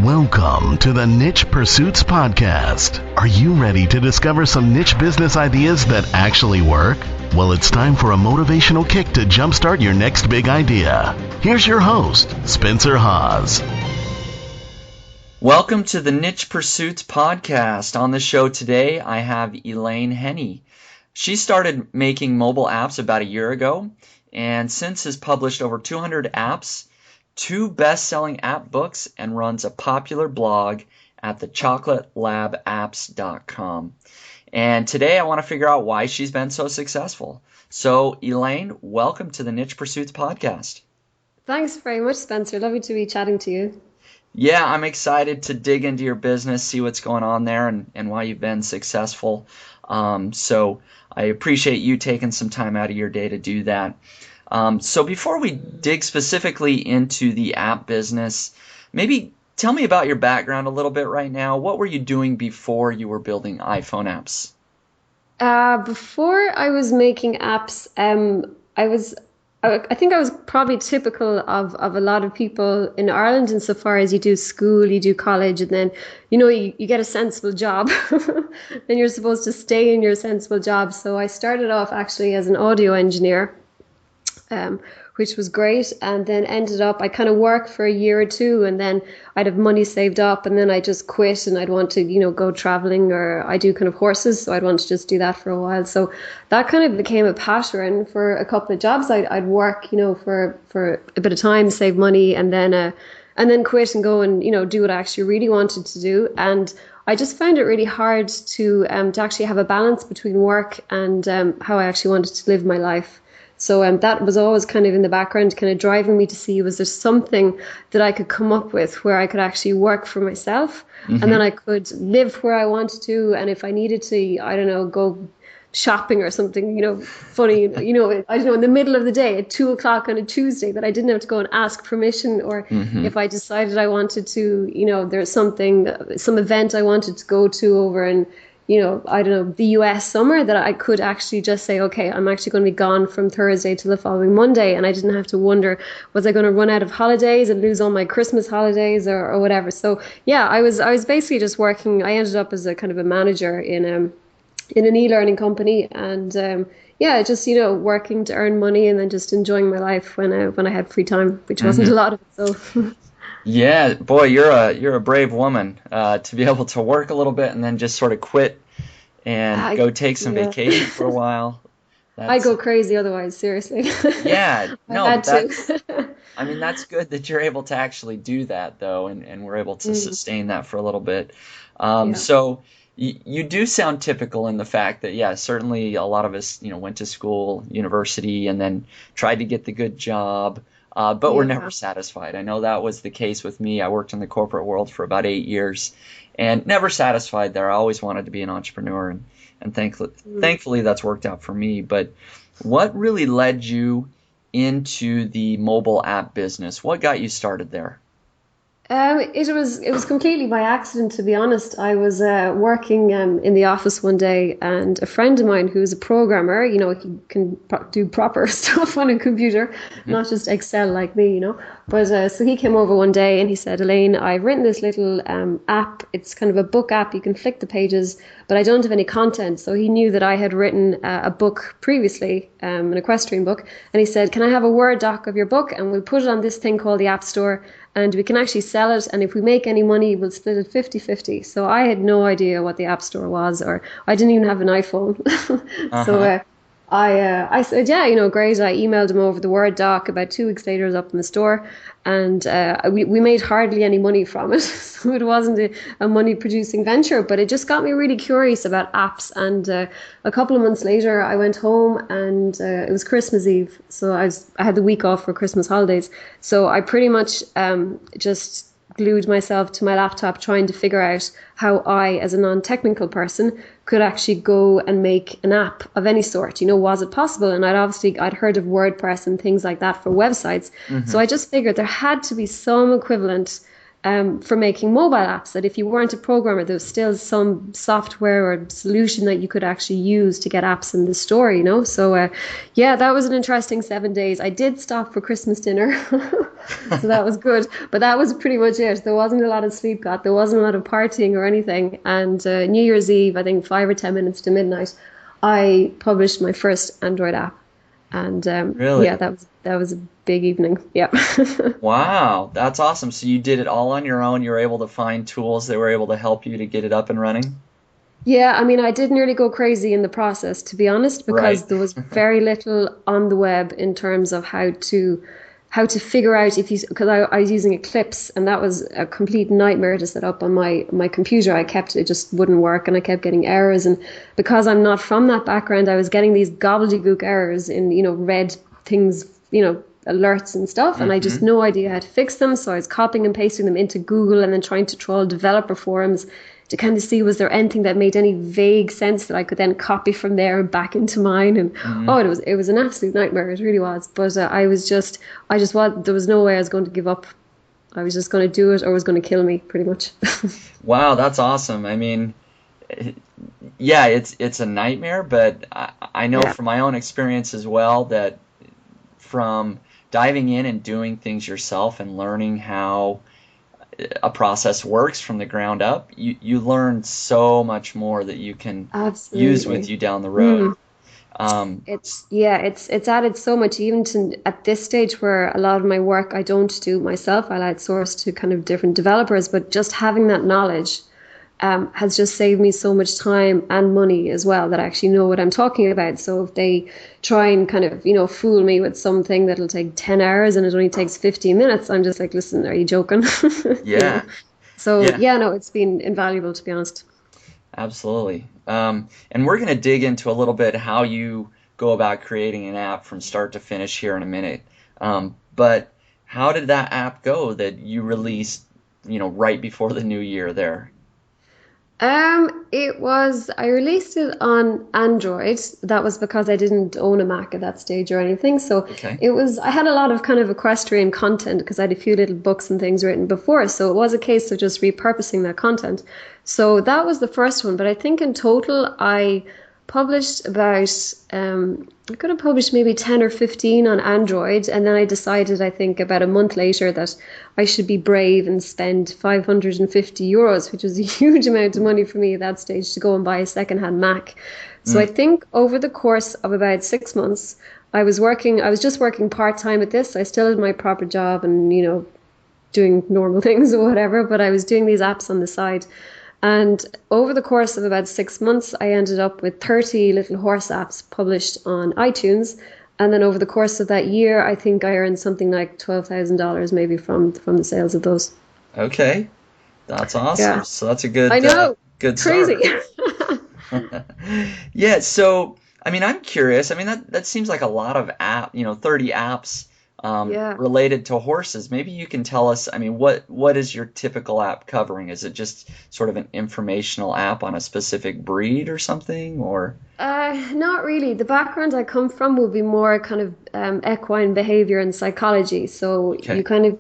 Welcome to the Niche Pursuits Podcast. Are you ready to discover some niche business ideas that actually work? Well, it's time for a motivational kick to jumpstart your next big idea. Here's your host, Spencer Haas. Welcome to the Niche Pursuits Podcast. On the show today, I have Elaine Heney. She started making mobile apps about a year ago, and since has published over 200 apps, 2 best-selling app books, and runs a popular blog at thechocolatelabapps.com. And today I want to figure out why she's been so successful. So, Elaine, welcome to the Niche Pursuits Podcast. Thanks very much, Spencer. Lovely to be chatting to you. Yeah, I'm excited to dig into your business, see what's going on there, and why you've been successful. So I appreciate you taking some time out of your day to do that. So before we dig specifically into the app business, maybe tell me about your background a little bit right now. What were you doing before you were building iPhone apps? Before I was making apps, I think I was probably typical of a lot of people in Ireland insofar as you do school, you do college, and then, you get a sensible job. Then you're supposed to stay in your sensible job. So I started off actually as an audio engineer. Which was great, and then ended up, I kind of worked for a year or two, and then I'd have money saved up, and then I just quit, and I'd want to, go traveling, or I do kind of horses, so I'd want to just do that for a while. So that kind of became a pattern for a couple of jobs. I'd work, for a bit of time, save money, and then quit and go and, do what I actually really wanted to do. And I just found it really hard to actually have a balance between work and how I actually wanted to live my life. So that was always kind of in the background, kind of driving me to see, was there something that I could come up with where I could actually work for myself, and then I could live where I wanted to. And if I needed to, I don't know, go shopping or something, funny, I don't know, in the middle of the day at 2:00 on a Tuesday, that I didn't have to go and ask permission, or if I decided I wanted to, there's some event I wanted to go to over in, I don't know, the US somewhere, that I could actually just say, okay, I'm actually going to be gone from Thursday to the following Monday. And I didn't have to wonder, was I going to run out of holidays and lose all my Christmas holidays or whatever. So yeah, I was basically just working. I ended up as a kind of a manager in an e-learning company, and just, working to earn money, and then just enjoying my life when I had free time, which wasn't a lot of it. So yeah, boy, you're a brave woman to be able to work a little bit and then just sort of quit and go take some vacation for a while. I go crazy otherwise, seriously. Yeah, no, that's good that you're able to actually do that, though, and we're able to sustain that for a little bit. So you do sound typical in the fact that, yeah, certainly a lot of us, went to school, university, and then tried to get the good job. But we're never satisfied. I know that was the case with me. I worked in the corporate world for about 8 years and never satisfied there. I always wanted to be an entrepreneur, and thankfully that's worked out for me. But what really led you into the mobile app business? What got you started there? It was completely by accident, to be honest. I was working in the office one day, and a friend of mine who's a programmer, he can do proper stuff on a computer, not just Excel like me, But so he came over one day and he said, Elaine, I've written this little app. It's kind of a book app. You can flick the pages, but I don't have any content. So he knew that I had written a book previously, an equestrian book. And he said, can I have a Word doc of your book? And we'll put it on this thing called the App Store, and we can actually sell it, and if we make any money, we'll split it 50-50. So I had no idea what the App Store was, or I didn't even have an iPhone. So I said, yeah, great. I emailed him over the Word doc. About 2 weeks later, I was up in the store, and we made hardly any money from it. So it wasn't a money-producing venture, but it just got me really curious about apps. And a couple of months later, I went home, and it was Christmas Eve. So I had the week off for Christmas holidays. So I pretty much just glued myself to my laptop trying to figure out how I, as a non-technical person, could actually go and make an app of any sort. Was it possible? And I'd heard of WordPress and things like that for websites. So I just figured there had to be some equivalent for making mobile apps, that if you weren't a programmer, there was still some software or solution that you could actually use to get apps in the store, you know? So, yeah, that was an interesting 7 days. I did stop for Christmas dinner, so that was good. But that was pretty much it. There wasn't a lot of sleep got. There wasn't a lot of partying or anything. And New Year's Eve, I think 5 or 10 minutes to midnight, I published my first Android app. And Really? yeah, that was a big evening. Yeah. Wow, that's awesome. So you did it all on your own. You were able to find tools that were able to help you to get it up and running? Yeah, I mean, I did nearly go crazy in the process, to be honest, because Right. there was very little on the web in terms of how to figure out if you, because I was using Eclipse, and that was a complete nightmare to set up on my computer. It just wouldn't work, and I kept getting errors. And because I'm not from that background, I was getting these gobbledygook errors in, red things, alerts and stuff, and I just no idea how to fix them. So I was copying and pasting them into Google and then trying to troll developer forums to kind of see was there anything that made any vague sense that I could then copy from there and back into mine. And it was an absolute nightmare. It really was. But there was no way I was going to give up. I was just going to do it, or it was going to kill me, pretty much. Wow, that's awesome. I mean, yeah, it's a nightmare, but I know Yeah. from my own experience as well that from diving in and doing things yourself and learning how a process works from the ground up, you learn so much more that you can use with Absolutely. you down the road. It's added so much, even to at this stage where a lot of my work I don't do myself. I'll outsource to kind of different developers, but just having that knowledge has just saved me so much time and money as well, that I actually know what I'm talking about. So if they try and kind of, fool me with something that'll take 10 hours and it only takes 15 minutes, I'm just like, listen, are you joking? You know? Yeah, So yeah, yeah, no, it's been invaluable, to be honest. absolutely. And we're going to dig into a little bit how you go about creating an app from start to finish here in a minute. But how did that app go that you released, right before the new year there? I released it on Android. That was because I didn't own a Mac at that stage or anything. So Okay. I had a lot of kind of equestrian content because I had a few little books and things written before. So it was a case of just repurposing that content. So that was the first one. But I think in total, I published I could have published maybe 10 or 15 on Android. And then I decided, I think about a month later, that I should be brave and spend €550, which was a huge amount of money for me at that stage, to go and buy a secondhand Mac. So I Mm, think over the course of about 6 months, I was just working part-time at this. I still had my proper job and, doing normal things or whatever, but I was doing these apps on the side. And over the course of about 6 months, I ended up with 30 little horse apps published on iTunes. And then over the course of that year, I think I earned something like $12,000 maybe from the sales of those. okay, that's awesome. Yeah, So that's a I know. good Crazy. start. Yeah, so I mean, I'm curious. I mean, that seems like a lot of 30 apps Yeah. related to horses. Maybe you can tell us, I mean, what is your typical app covering? Is it just sort of an informational app on a specific breed or something, or? Not really. The background I come from would be more kind of equine behavior and psychology. So you Okay. kind of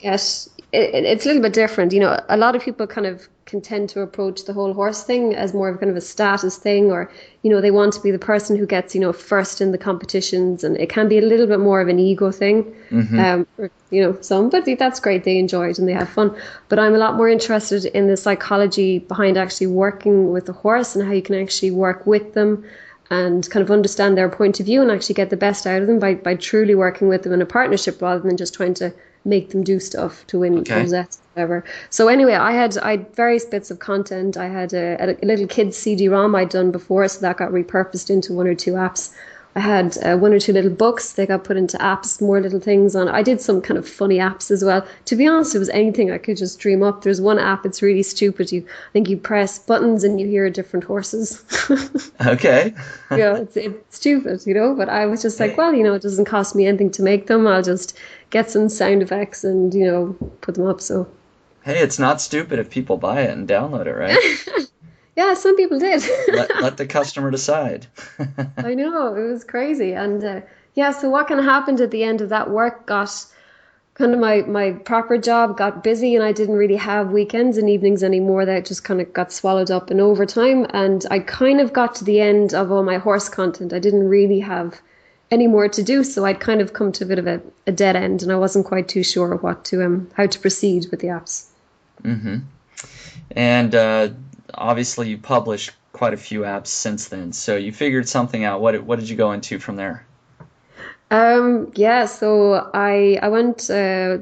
it's a little bit different. A lot of people kind of can tend to approach the whole horse thing as more of kind of a status thing, or, they want to be the person who gets, first in the competitions, and it can be a little bit more of an ego thing. Mm-hmm. Some, but that's great. They enjoy it and they have fun. But I'm a lot more interested in the psychology behind actually working with the horse and how you can actually work with them and kind of understand their point of view and actually get the best out of them by truly working with them in a partnership rather than just trying to make them do stuff to win Okay. rosettes, whatever. So anyway, I had various bits of content. I had a little kids CD-ROM I'd done before, so that got repurposed into one or two apps. I had one or two little books. They got put into apps, more little things on. I did some kind of funny apps as well. To be honest, it was anything I could just dream up. There's one app, it's really stupid. I think you press buttons and you hear different horses. Okay. It's stupid, but I was just like, Hey, well, it doesn't cost me anything to make them. I'll just get some sound effects and, put them up. So, hey, it's not stupid if people buy it and download it, right? yeah, some people did. Let the customer decide. I know, it was crazy. And yeah, so what kind of happened at the end of that work got kind of my proper job got busy and I didn't really have weekends and evenings anymore. That just kind of got swallowed up in overtime. And I kind of got to the end of all my horse content. I didn't really have any more to do. So I'd kind of come to a bit of a dead end and I wasn't quite too sure how to proceed with the apps. Mm-hmm. And obviously you published quite a few apps since then. So you figured something out. What did you go into from there? Yeah, so I went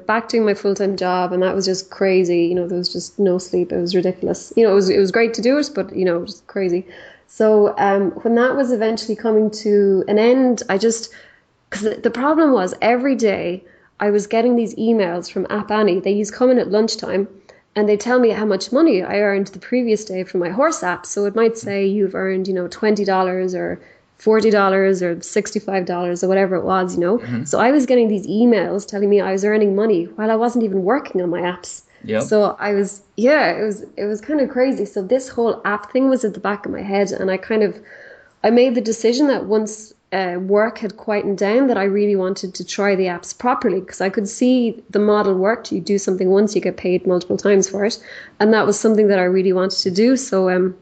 back doing my full-time job and that was just crazy. You know, there was just no sleep. It was ridiculous. You know, it was great to do it, but you know, just crazy. So when that was eventually coming to an end, because the problem was every day I was getting these emails from App Annie. They used to come in at lunchtime and they tell me how much money I earned the previous day from my horse app. So it might say you've earned, you know, $20 or $40 or $65 or whatever it was, you know. Mm-hmm. So I was getting these emails telling me I was earning money while I wasn't even working on my apps. Yep. So it was kind of crazy. So this whole app thing was at the back of my head, and I made the decision that once work had quietened down, that I really wanted to try the apps properly because I could see the model worked. You do something once, you get paid multiple times for it, and that was something that I really wanted to do. So in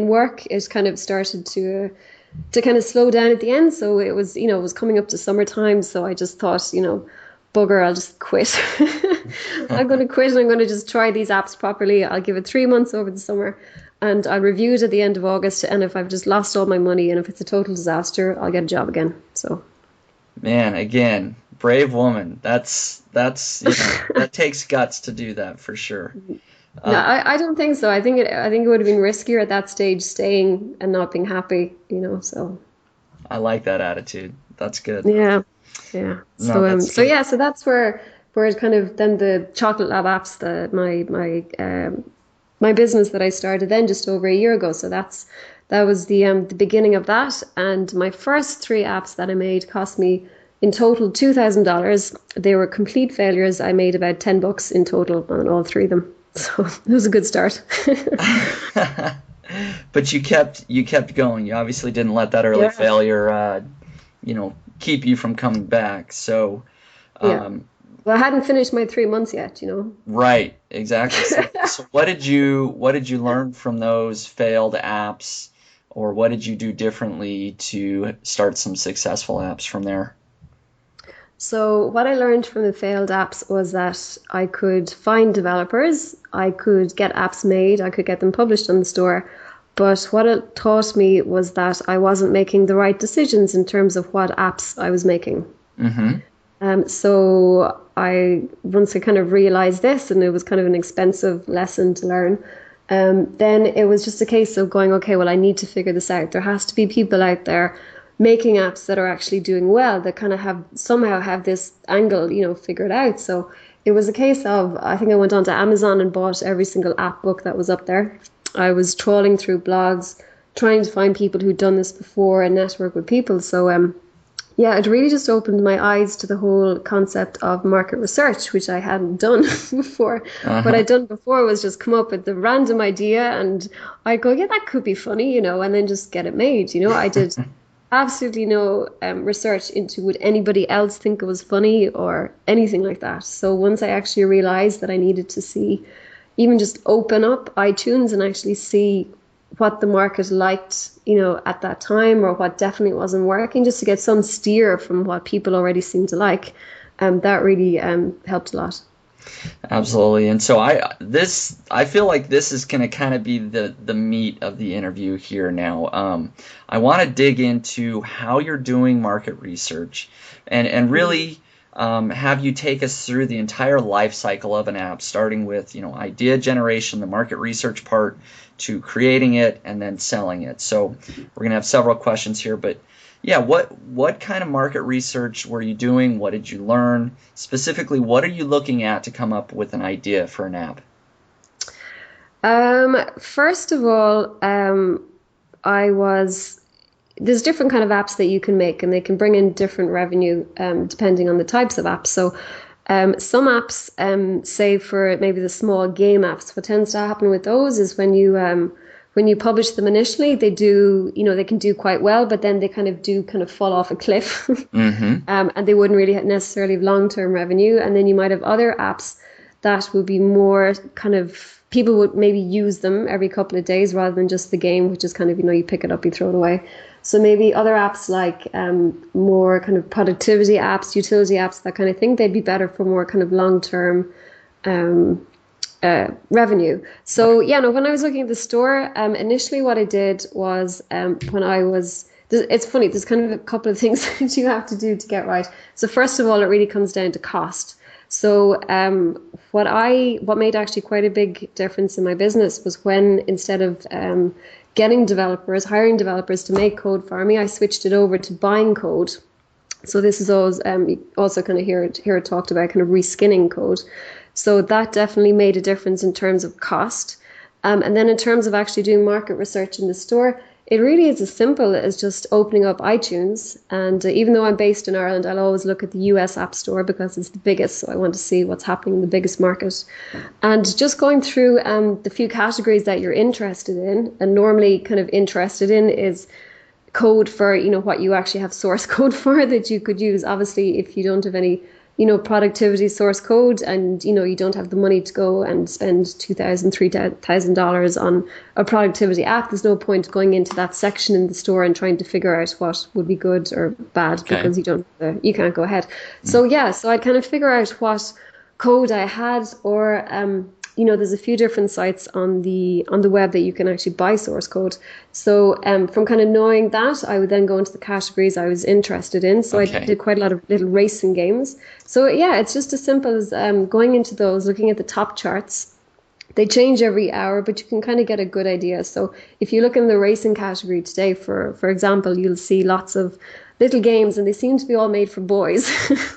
work, it kind of started to kind of slow down at the end. So it was, you know, it was coming up to summertime. So I just thought, you know, bugger, I'll just quit. I'm going to quit and I'm going to just try these apps properly. I'll give it 3 months over the summer and I'll review it at the end of August. And if I've just lost all my money and if it's a total disaster, I'll get a job again. So, man, again, brave woman. That's you know, that takes guts to do that for sure. No, I don't think so. I think it would have been riskier at that stage, staying and not being happy, you know. So I like that attitude. That's good. Yeah. No, So that's where it kind of then the Chocolate Lab apps, my business that I started then just over a year ago. So that was the beginning of that. And my first 3 apps that I made cost me in total $2,000. They were complete failures. I made about $10 in total on all 3 of them. So it was a good start. But you kept going. You obviously didn't let that early failure, you know, keep you from coming back. So, well, I hadn't finished my 3 months yet, you know. Right, exactly. So what did you learn from those failed apps, or what did you do differently to start some successful apps from there? So what I learned from the failed apps was that I could find developers, I could get apps made, I could get them published on the store. But what it taught me was that I wasn't making the right decisions in terms of what apps I was making. Mm-hmm. So once I kind of realized this, and it was kind of an expensive lesson to learn, then it was just a case of going, okay, well, I need to figure this out. There has to be people out there making apps that are actually doing well, that kind of somehow have this angle, you know, figured out. So it was a case of, I think I went onto Amazon and bought every single app book that was up there. I was trawling through blogs, trying to find people who'd done this before and network with people. So it really just opened my eyes to the whole concept of market research, which I hadn't done before. What I'd done before was just come up with the random idea and I go, yeah, that could be funny, you know, and then just get it made. You know, I did absolutely no research into would anybody else think it was funny or anything like that. So once I actually realized that I needed to even just open up iTunes and actually see what the market liked, you know, at that time, or what definitely wasn't working, just to get some steer from what people already seem to like, that really helped a lot. Absolutely. And so I feel like this is going to kind of be the meat of the interview here now. I want to dig into how you're doing market research and really have you take us through the entire life cycle of an app, starting with, you know, idea generation, the market research part, to creating it and then selling it. So we're going to have several questions here, but yeah, what kind of market research were you doing? What did you learn? Specifically, what are you looking at to come up with an idea for an app? First of all, there's different kind of apps that you can make, and they can bring in different revenue depending on the types of apps. So some apps, say for maybe the small game apps, what tends to happen with those is when you when you publish them initially, they do, they can do quite well, but then they kind of fall off a cliff. And they wouldn't really necessarily have long-term revenue. And then you might have other apps that would be more kind of, people would maybe use them every couple of days rather than just the game, which is kind of, you pick it up, you throw it away. So maybe other apps like more kind of productivity apps, utility apps, that kind of thing, they'd be better for more kind of long-term revenue. So when I was looking at the store, initially what I did was it's funny, there's kind of a couple of things that you have to do to get right. So first of all, it really comes down to cost. So what made actually quite a big difference in my business was when, instead of hiring developers to make code for me, I switched it over to buying code. So this is always also kind of hear it talked about, kind of reskinning code. So that definitely made a difference in terms of cost. And then in terms of actually doing market research in the store, it really is as simple as just opening up iTunes. And even though I'm based in Ireland, I'll always look at the US App Store because it's the biggest. So I want to see what's happening in the biggest market. And just going through the few categories that you're interested in, and normally kind of interested in is code for, what you actually have source code for that you could use. Obviously, if you don't have any productivity source code, and you don't have the money to go and spend $2,000, $3,000 on a productivity app, there's no point going into that section in the store and trying to figure out what would be good or bad, because you can't go ahead. So I'd kind of figure out what code I had, or there's a few different sites on the web that you can actually buy source code. So from kind of knowing that, I would then go into the categories I was interested in. So I did quite a lot of little racing games. So it's just as simple as going into those, looking at the top charts. They change every hour, but you can kind of get a good idea. So if you look in the racing category today, for example, you'll see lots of little games, and they seem to be all made for boys.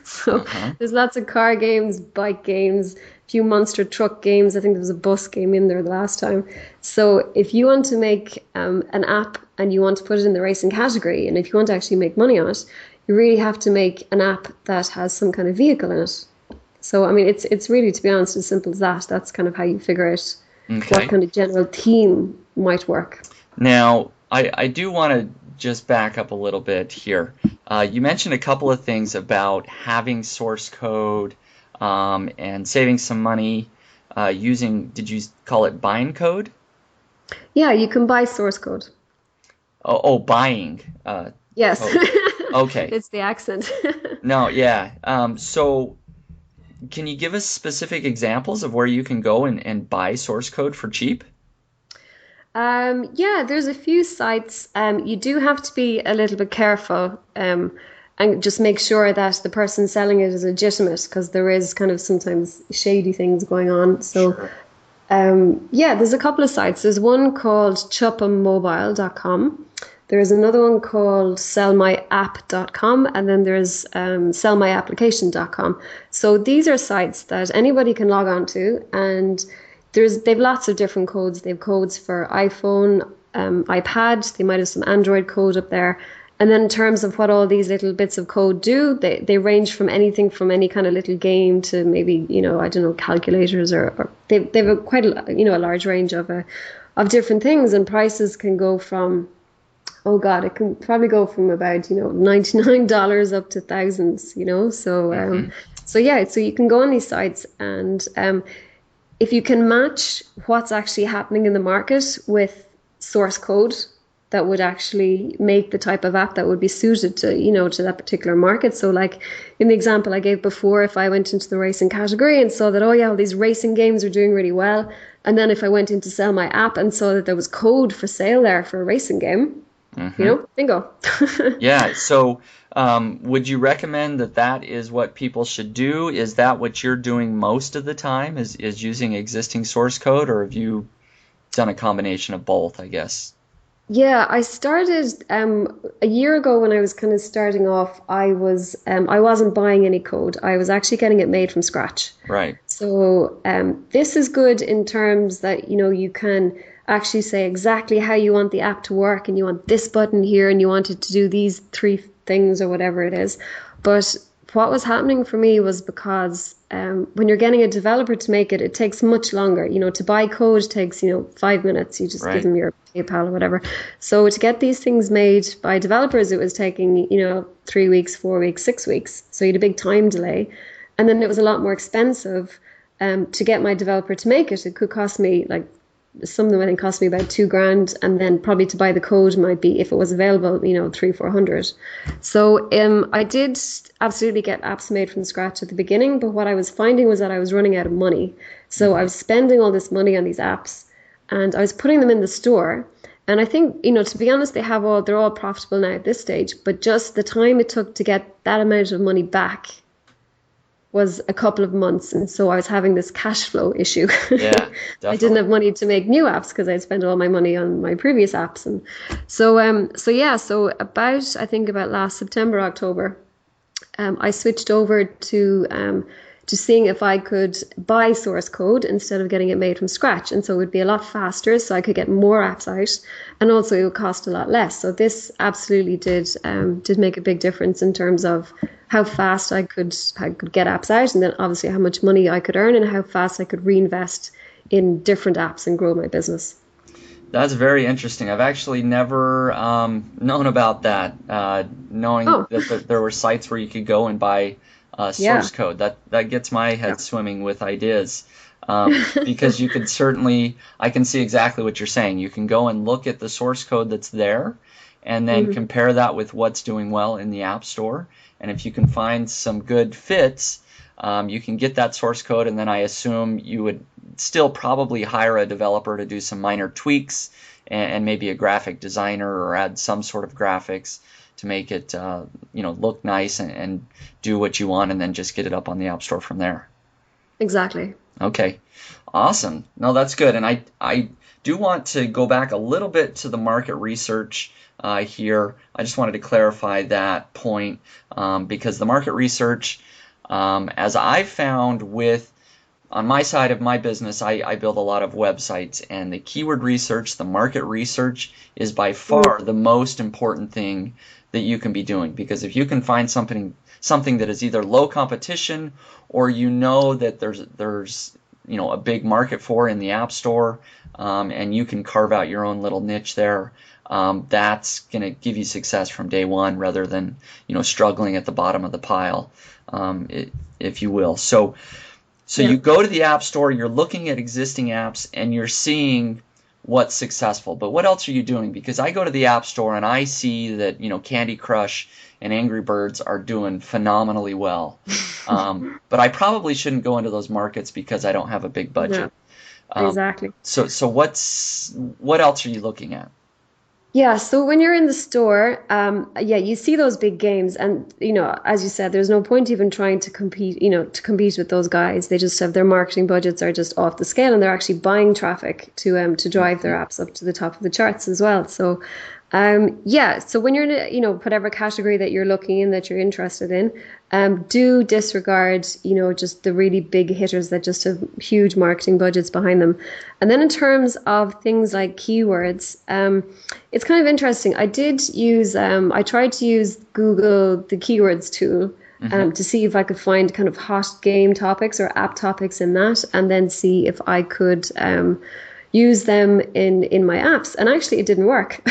So there's lots of car games, bike games, few monster truck games. I think there was a bus game in there the last time. So if you want to make an app and you want to put it in the racing category, and if you want to actually make money on it, you really have to make an app that has some kind of vehicle in it. So, I mean, it's really, to be honest, as simple as that. That's kind of how you figure out what kind of general theme might work. Now, I do want to just back up a little bit here. You mentioned a couple of things about having source code and saving some money using, did you call it buying code? Yeah, you can buy source code. Buying. Yes. Code. Okay. It's the accent. No, yeah. So can you give us specific examples of where you can go and buy source code for cheap? There's a few sites. You do have to be a little bit careful and just make sure that the person selling it is legitimate, because there is kind of sometimes shady things going on. So, sure. There's a couple of sites. There's one called chuppamobile.com. There's another one called sellmyapp.com, and then there's sellmyapplication.com. So these are sites that anybody can log on to, and they've lots of different codes. They have codes for iPhone, iPad. They might have some Android code up there. And then in terms of what all these little bits of code do, they range from anything from any kind of little game to maybe, calculators, or they've quite a large range of different things, and prices can go from, it can probably go from about, $99 up to thousands, So, so you can go on these sites, and if you can match what's actually happening in the market with source code, that would actually make the type of app that would be suited to, to that particular market. So like in the example I gave before, if I went into the racing category and saw that, all these racing games are doing really well, and then if I went in to sell my app and saw that there was code for sale there for a racing game, bingo. Yeah. So would you recommend that is what people should do? Is that what you're doing most of the time, is using existing source code, or have you done a combination of both, I guess? Yeah, I started a year ago when I was kind of starting off. I wasn't buying any code. I was actually getting it made from scratch. Right. So this is good in terms that you can actually say exactly how you want the app to work, and you want this button here, and you want it to do these 3 things or whatever it is. But what was happening for me was, because when you're getting a developer to make it, it takes much longer. To buy code takes 5 minutes. You just give them your PayPal or whatever. So to get these things made by developers, it was taking 3 weeks, 4 weeks, 6 weeks. So you had a big time delay, and then it was a lot more expensive to get my developer to make it. It could cost me some of them I think cost me about $2,000, and then probably to buy the code might be, if it was available, 300-400. So I did absolutely get apps made from scratch at the beginning, but what I was finding was that I was running out of money. So I was spending all this money on these apps, and I was putting them in the store. And I think, to be honest, they're all profitable now at this stage, but just the time it took to get that amount of money back was a couple of months, and so I was having this cash flow issue. Yeah, definitely. I didn't have money to make new apps because I'd spent all my money on my previous apps, and so about last September, October, I switched over to seeing if I could buy source code instead of getting it made from scratch, and so it would be a lot faster, so I could get more apps out, and also it would cost a lot less. So this absolutely did make a big difference in terms of how fast I could get apps out, and then obviously how much money I could earn and how fast I could reinvest in different apps and grow my business. That's very interesting. I've actually never known about that, knowing that there were sites where you could go and buy source code. That gets my head swimming with ideas, because you could certainly, I can see exactly what you're saying. You can go and look at the source code that's there and then compare that with what's doing well in the App Store. And if you can find some good fits, you can get that source code, and then I assume you would still probably hire a developer to do some minor tweaks and maybe a graphic designer, or add some sort of graphics to make it look nice and do what you want, and then just get it up on the App Store from there. Exactly. Okay, awesome. No, that's good. And I do want to go back a little bit to the market research here. I just wanted to clarify that point, because the market research, as I found on my side of my business, I build a lot of websites, and the keyword research, the market research, is by far the most important thing that you can be doing, because if you can find something that is either low competition, or that there's a big market for in the App Store, and you can carve out your own little niche there, that's going to give you success from day one, rather than struggling at the bottom of the pile, if you will. So you go to the App Store, you're looking at existing apps, and you're seeing what's successful. But what else are you doing? Because I go to the App Store and I see that Candy Crush and Angry Birds are doing phenomenally well. But I probably shouldn't go into those markets because I don't have a big budget. No, exactly. So what else are you looking at? Yeah, so when you're in the store, you see those big games, and as you said, there's no point even trying to compete with those guys. They just have their marketing budgets are just off the scale, and they're actually buying traffic to drive their apps up to the top of the charts as well. So, so when you're in whatever category that you're looking in, that you're interested in, do disregard just the really big hitters that just have huge marketing budgets behind them. And then in terms of things like keywords, it's kind of interesting. I tried to use Google, the keywords tool, to see if I could find kind of hot game topics or app topics in that, and then see if I could use them in my apps, and actually it didn't work.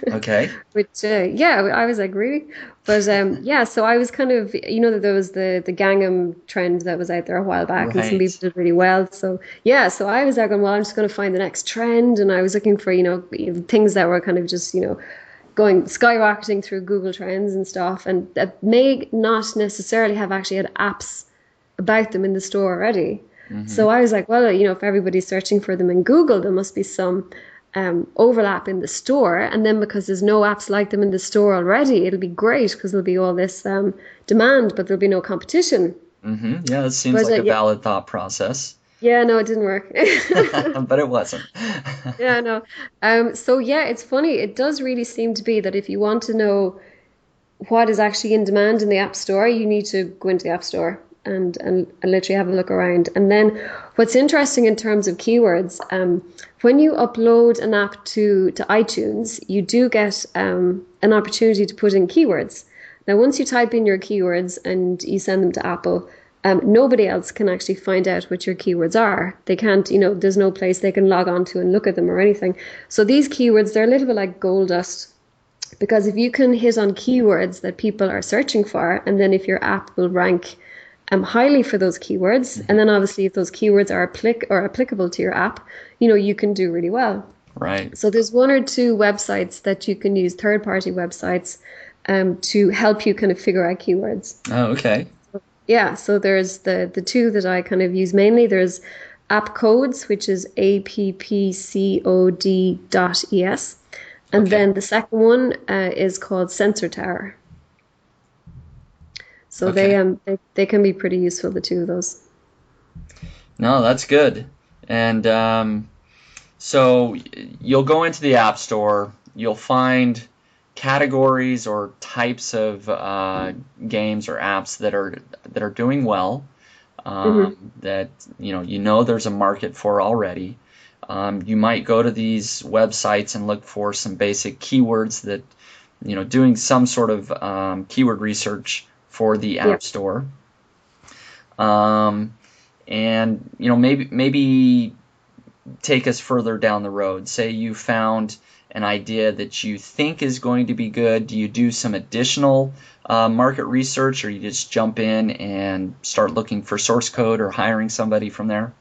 Okay. Which I was like, really? But so I was kind of, that there was the Gangnam trend that was out there a while back, and some people did really well. So so I was like, well, I'm just going to find the next trend, and I was looking for things that were kind of just going skyrocketing through Google Trends and stuff, and that may not necessarily have actually had apps about them in the store already. So I was like, well, if everybody's searching for them in Google, there must be some overlap in the store. And then because there's no apps like them in the store already, it'll be great because there'll be all this demand, but there'll be no competition. Yeah, that seems like a valid thought process. Yeah, no, it didn't work. But it wasn't. Yeah, no. It's funny. It does really seem to be that if you want to know what is actually in demand in the App Store, you need to go into the App Store and literally have a look around. And then what's interesting in terms of keywords, when you upload an app to iTunes, you do get an opportunity to put in keywords. Now, once you type in your keywords and you send them to Apple, nobody else can actually find out what your keywords are. They can't, there's no place they can log on to and look at them or anything. So these keywords, they're a little bit like gold dust, because if you can hit on keywords that people are searching for, and then if your app will rank highly for those keywords, and then obviously if those keywords are applicable to your app, you can do really well. Right. So there's one or two websites that you can use, third-party websites, to help you kind of figure out keywords. Oh, okay. Yeah, so there's the two that I kind of use mainly. There's AppCodes, which is appcode.es. And then the second one is called Sensor Tower. So they can be pretty useful, the two of those. No, that's good. And so you'll go into the App Store, you'll find categories or types of games or apps that are doing well, that there's a market for already. You might go to these websites and look for some basic keywords that, doing some sort of keyword research for the App Store. And maybe take us further down the road. Say you found an idea that you think is going to be good. Do you do some additional market research, or you just jump in and start looking for source code or hiring somebody from there?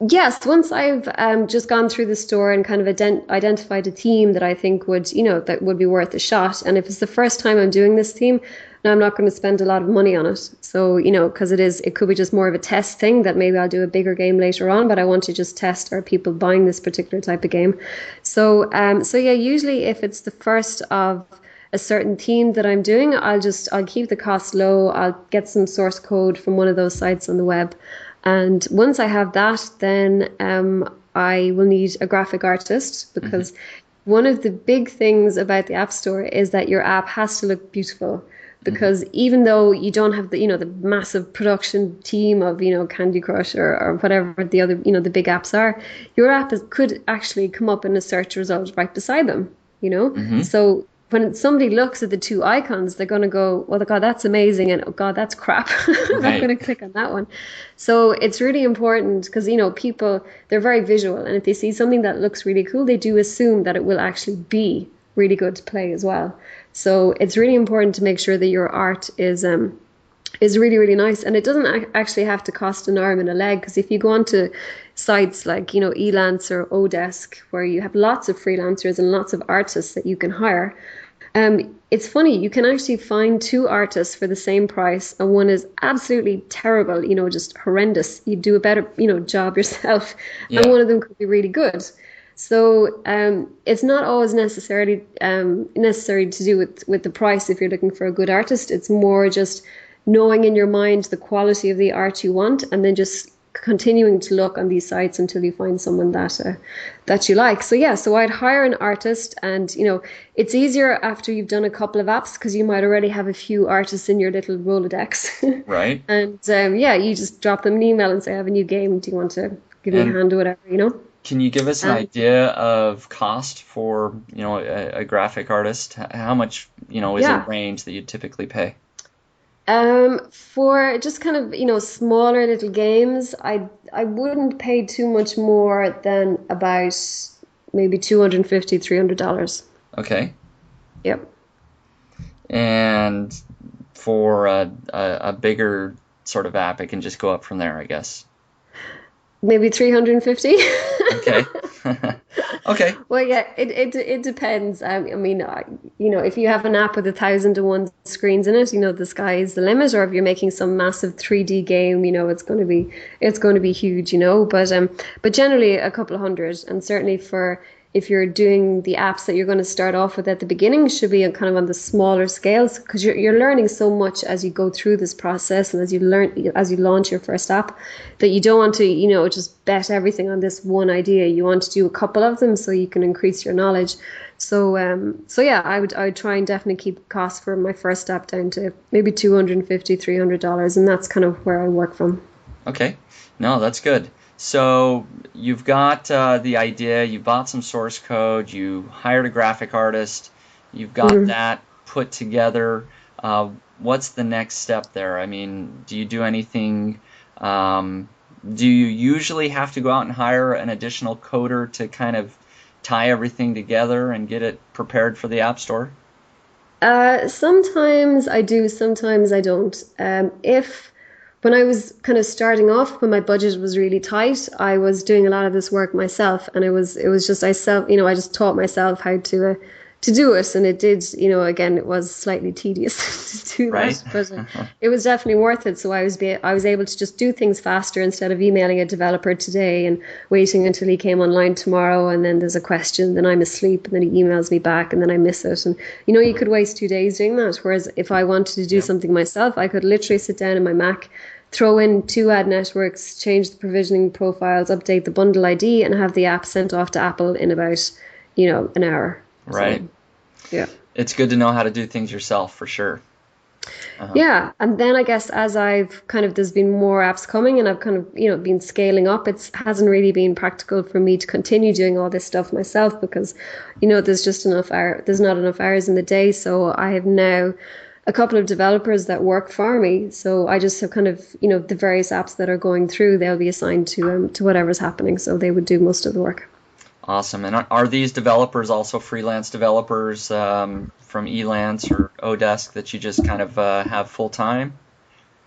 Yes, once I've just gone through the store and kind of identified a theme that I think would, that would be worth a shot. And if it's the first time I'm doing this theme, now I'm not going to spend a lot of money on it. So, because it could be just more of a test thing that maybe I'll do a bigger game later on, but I want to just test, are people buying this particular type of game? So, usually if it's the first of a certain theme that I'm doing, I'll keep the cost low. I'll get some source code from one of those sites on the web. And once I have that, then I will need a graphic artist, because one of the big things about the App Store is that your app has to look beautiful. Because even though you don't have the massive production team of Candy Crush or whatever the other the big apps are, your app could actually come up in a search result right beside them. So when somebody looks at the two icons, they're going to go, "Well, God, that's amazing," and "Oh God, that's crap." I'm not going to click on that one. So it's really important, because people, they're very visual, and if they see something that looks really cool, they do assume that it will actually be really good to play as well. So it's really important to make sure that your art is really, really nice, and it doesn't actually have to cost an arm and a leg, because if you go onto sites like Elance or Odesk, where you have lots of freelancers and lots of artists that you can hire, it's funny, you can actually find two artists for the same price, and one is absolutely terrible, just horrendous. You do a better job yourself, and one of them could be really good. So it's not always necessary to do with the price if you're looking for a good artist. It's more just knowing in your mind the quality of the art you want, and then just continuing to look on these sites until you find someone that you like. So I'd hire an artist, and it's easier after you've done a couple of apps, because you might already have a few artists in your little Rolodex. Right. And you just drop them an email and say, "I have a new game. Do you want to give me a hand or whatever?" Can you give us an idea of cost for a graphic artist? How much is a range that you typically pay? For just kind of smaller little games, I wouldn't pay too much more than about maybe $250, $300. Okay. Yep. And for a bigger sort of app, it can just go up from there, I guess. Maybe 350. Okay. Okay. Well, yeah, it depends. I mean, if you have an app with 1,001 screens in it, the sky is the limit. Or if you're making some massive 3D game, it's going to be huge, But generally a couple of hundred, and certainly if you're doing the apps that you're going to start off with at the beginning, should be kind of on the smaller scales, because you're learning so much as you go through this process, and as you launch your first app, that you don't want to just bet everything on this one idea. You want to do a couple of them so you can increase your knowledge. So yeah, I would try and definitely keep costs for my first app down to maybe $250, $300, and that's kind of where I work from. Okay, no, that's good. So you've got the idea, you bought some source code, you hired a graphic artist, you've got that put together. What's the next step there? I mean, do you do anything? Do you usually have to go out and hire an additional coder to kind of tie everything together and get it prepared for the App Store? Sometimes I do, sometimes I don't. If when I was kind of starting off, when my budget was really tight, I was doing a lot of this work myself, and it was just I just taught myself how to do it, and it did, again, it was slightly tedious to do Right. that, but it was definitely worth it. So I was able to just do things faster instead of emailing a developer today and waiting until he came online tomorrow, and then there's a question, then I'm asleep, and then he emails me back, and then I miss it, and you could waste 2 days doing that. Whereas if I wanted to do something myself, I could literally sit down in my Mac, throw in 2 ad networks, change the provisioning profiles, update the bundle ID, and have the app sent off to Apple in about an hour. Right. So, yeah. It's good to know how to do things yourself, for sure. Yeah, and then I guess as there's been more apps coming, and I've kind of been scaling up, it hasn't really been practical for me to continue doing all this stuff myself, because there's not enough hours in the day. So I have now a couple of developers that work for me. So I just have kind of the various apps that are going through, they'll be assigned to whatever's happening. So they would do most of the work. Awesome. And are these developers also freelance developers from Elance or Odesk that you just kind of have full time?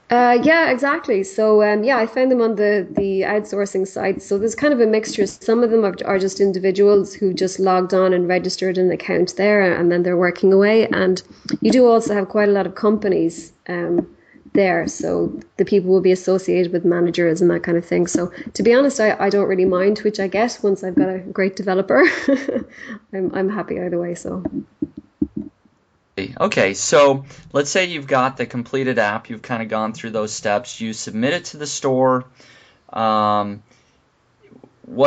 Yeah, exactly. So I found them on the outsourcing site. So there's kind of a mixture. Some of them are just individuals who just logged on and registered an account there, and then they're working away. And you do also have quite a lot of companies there. So the people will be associated with managers and that kind of thing. So to be honest, I don't really mind which I get once I've got a great developer. I'm happy either way. So. Okay, so let's say you've got the completed app, you've kind of gone through those steps, you submit it to the store. What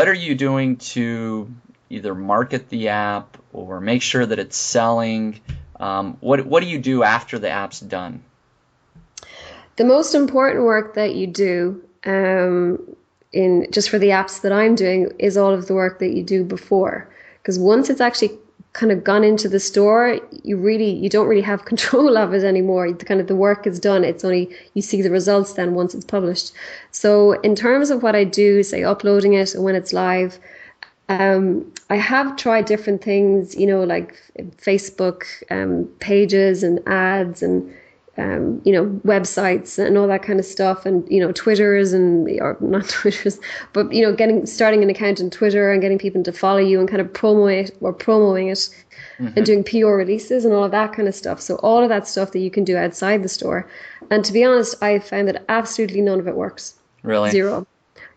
are you doing to either market the app or make sure that it's selling? What do you do after the app's done? The most important work that you do in just for the apps that I'm doing is all of the work that you do before. Because once it's actually kind of gone into the store, you don't really have control of it anymore. The work is done. It's only you see the results then once it's published. So in terms of what I do, say uploading it and when it's live, I have tried different things, like Facebook pages and ads and websites and all that kind of stuff, and Twitters or not Twitters, but starting an account on Twitter and getting people to follow you and kind of promoting it and doing PR releases and all of that kind of stuff. So all of that stuff that you can do outside the store. And to be honest, I found that absolutely none of it works. Really? Zero.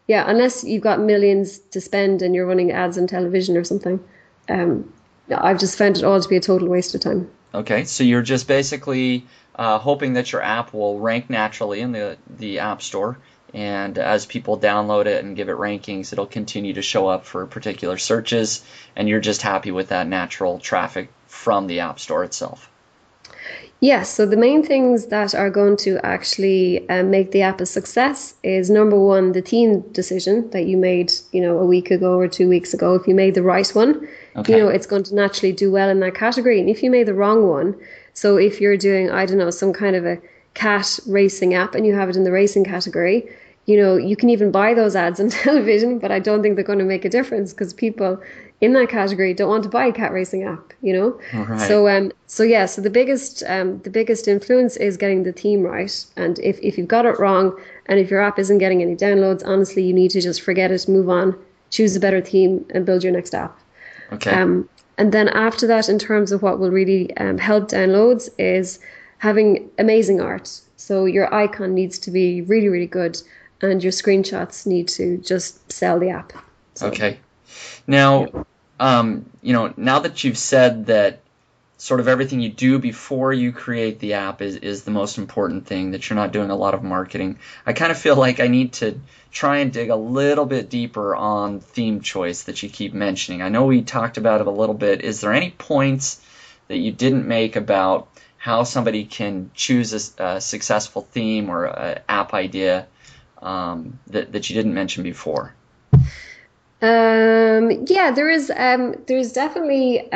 Yeah, unless you've got millions to spend and you're running ads on television or something. I've just found it all to be a total waste of time. Okay, so you're just basically hoping that your app will rank naturally in the App Store, and as people download it and give it rankings, it'll continue to show up for particular searches, and you're just happy with that natural traffic from the App Store itself. Yes, so the main things that are going to actually make the app a success is, number one, the theme decision that you made, a week ago or 2 weeks ago. If you made the right one, okay, it's going to naturally do well in that category. And if you made the wrong one, so if you're doing, I don't know, some kind of a cat racing app and you have it in the racing category, you can even buy those ads on television, but I don't think they're going to make a difference because people in that category don't want to buy a cat racing app, Right. So the biggest influence is getting the theme right. And if you've got it wrong and if your app isn't getting any downloads, honestly, you need to just forget it, move on, choose a better theme and build your next app. Okay. And then after that, in terms of what will really help downloads is having amazing art. So your icon needs to be really, really good and your screenshots need to just sell the app. So, okay. Now, now that you've said that sort of everything you do before you create the app is the most important thing, that you're not doing a lot of marketing, I kind of feel like I need to try and dig a little bit deeper on theme choice that you keep mentioning. I know we talked about it a little bit. Is there any points that you didn't make about how somebody can choose a successful theme or an app idea that you didn't mention before? Yeah, there's definitely